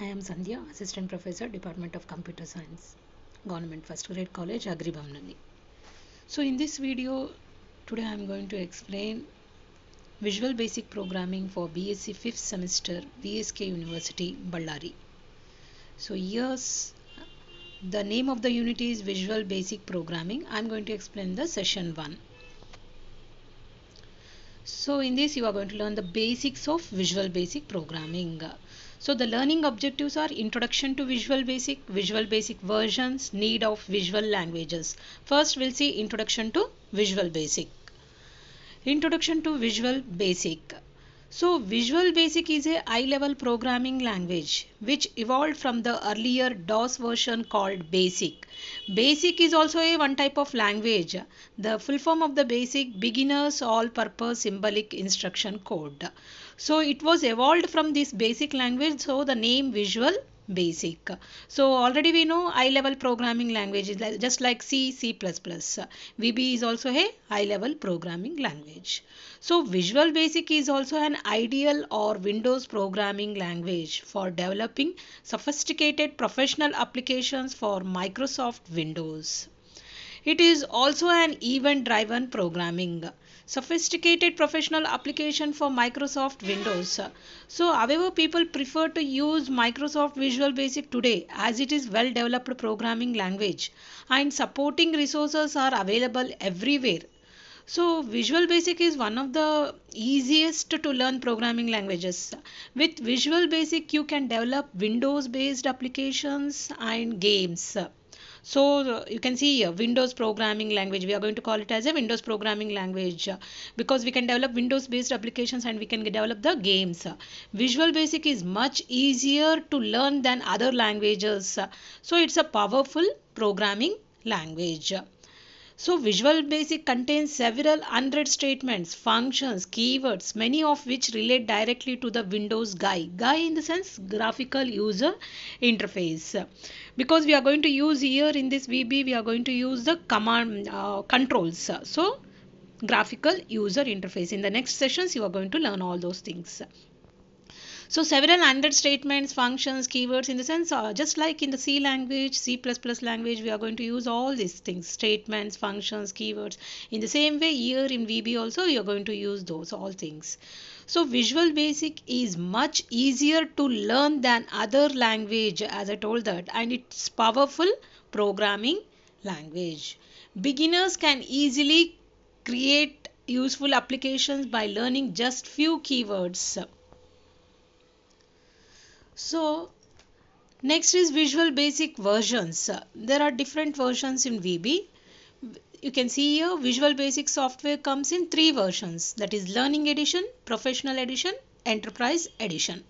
I am Sandhya, Assistant Professor, Department of Computer Science, Government First Grade College, Agribamnani. So in this video, today I am going to explain Visual Basic Programming for BSc 5th semester, VSK University, Ballari. So here's the name of the unit is Visual Basic Programming. I am going to explain the session 1. So in this you are going to learn the basics of Visual Basic Programming. So the learning objectives are introduction to Visual Basic versions, need of visual languages. First we'll see introduction to Visual Basic. Introduction to Visual Basic. So Visual Basic is a high-level programming language which evolved from the earlier DOS version called BASIC. BASIC is also a one type of language. The full form of the BASIC, Beginner's All-Purpose Symbolic Instruction Code. So it was evolved from this basic language, so the name Visual Basic. So already we know high level programming languages just like C, C++. VB is also a high level programming language. So Visual Basic is also an ideal or Windows programming language for developing sophisticated professional applications for Microsoft Windows. It is also an event-driven programming. Sophisticated professional application for Microsoft Windows. So however people prefer to use Microsoft Visual Basic today as it is well-developed programming language and supporting resources are available everywhere. So Visual Basic is one of the easiest to learn programming languages. With Visual Basic you can develop Windows based applications and games. So you can see here Windows programming language. We are going to call it as a Windows programming language because we can develop Windows based applications and we can develop the games. Visual Basic is much easier to learn than other languages. So it's a powerful programming language. So Visual Basic contains several unread statements, functions, keywords, many of which relate directly to the Windows GUI. GUI in the sense graphical user interface. Because we are going to use here in this VB, we are going to use the command controls. So graphical user interface. In the next sessions, you are going to learn all those things. So several unread statements, functions, keywords in the sense just like in the C language, C++ language, we are going to use all these things, statements, functions, keywords. In the same way here in VB also you are going to use those all things. So Visual Basic is much easier to learn than other language as I told that, and it's powerful programming language. Beginners can easily create useful applications by learning just few keywords. So next is Visual Basic versions. There are different versions in VB. You can see here Visual Basic software comes in 3 versions, that is Learning Edition, Professional Edition, Enterprise Edition.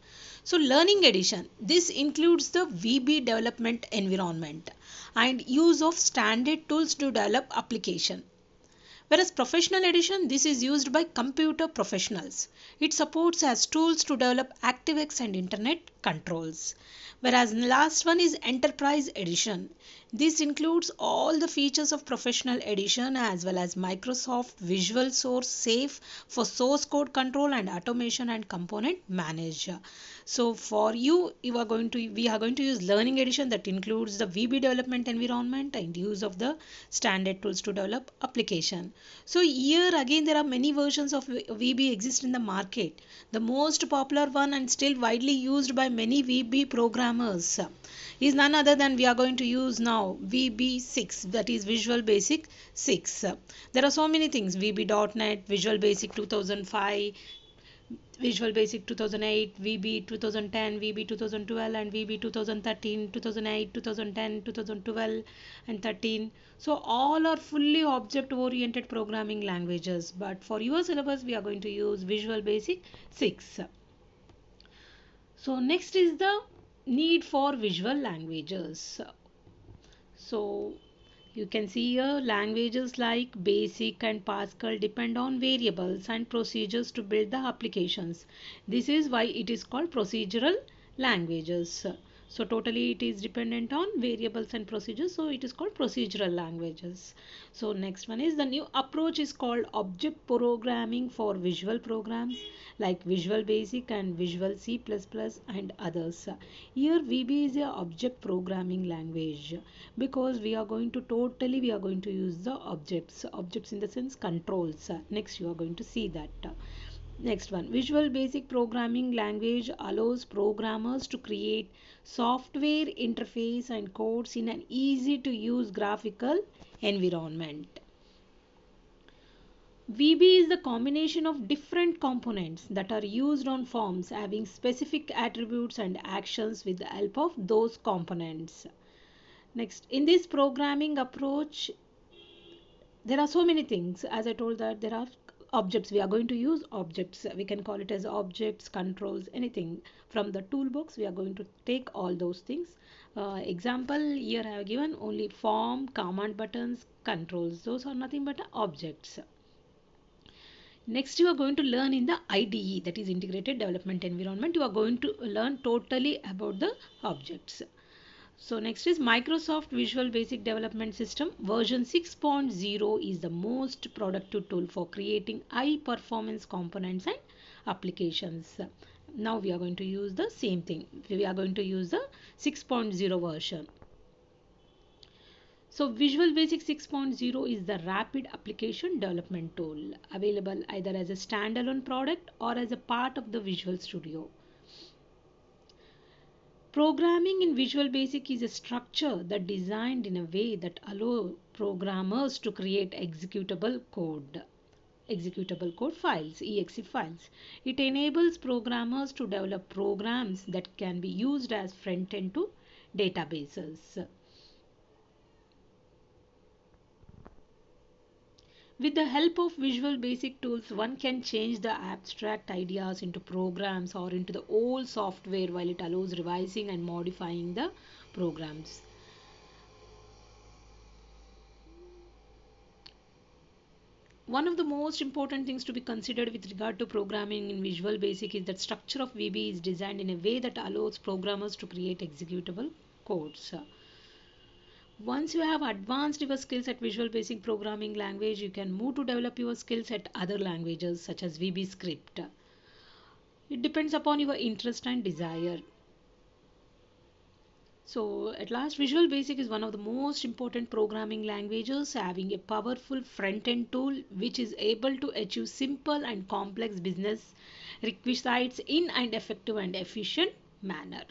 So Learning Edition, this includes the VB development environment and use of standard tools to develop application. Whereas Professional Edition, this is used by computer professionals. It supports as tools to develop ActiveX and Internet controls. Whereas the last one is Enterprise Edition. This includes all the features of Professional Edition as well as Microsoft Visual Source Safe for source code control and automation and component manager. So for you, we are going to use Learning Edition that includes the VB development environment and use of the standard tools to develop application. So here again there are many versions of VB exist in the market. The most popular one and still widely used by many VB programmers is none other than we are going to use now VB6, that is Visual Basic 6. There are so many things, VB.NET, Visual Basic 2005, Visual Basic 2008, VB 2010, VB 2012 and VB 2013, 2008, 2010, 2012 and 13. So all are fully object oriented programming languages, but for your syllabus we are going to use Visual Basic 6. So next is the need for visual languages. So you can see here languages like Basic and Pascal depend on variables and procedures to build the applications. This is why it is called procedural languages. So totally it is dependent on variables and procedures, so it is called procedural languages. So next one is the new approach is called object programming for visual programs like Visual Basic and Visual C++ and others. Here VB is a object programming language because we are going to use the objects in the sense controls. Next you are going to see that. Next one, Visual Basic Programming Language allows programmers to create software interface and codes in an easy to use graphical environment. VB is the combination of different components that are used on forms having specific attributes and actions with the help of those components. Next, in this programming approach, there are so many things. As I told that there are objects, we are going to use objects, we can call it as objects, controls, anything from the toolbox we are going to take all those things. Example here I have given only form, command buttons, controls, those are nothing but objects. Next you are going to learn in the IDE, that is integrated development environment, you are going to learn totally about the objects. So next is Microsoft Visual Basic Development System version 6.0 is the most productive tool for creating high performance components and applications. Now we are going to use the same thing. We are going to use the 6.0 version. So Visual Basic 6.0 is the rapid application development tool available either as a standalone product or as a part of the Visual Studio. Programming in Visual Basic is a structure that designed in a way that allows programmers to create executable code files, exe files. It enables programmers to develop programs that can be used as front end to databases. With the help of Visual Basic tools, one can change the abstract ideas into programs or into the old software while it allows revising and modifying the programs. One of the most important things to be considered with regard to programming in Visual Basic is that structure of VB is designed in a way that allows programmers to create executable codes. Once you have advanced your skills at Visual Basic Programming language, you can move to develop your skills at other languages such as VB Script. It depends upon your interest and desire. So at last, Visual Basic is one of the most important programming languages, having a powerful front-end tool which is able to achieve simple and complex business requisites in an effective and efficient manner.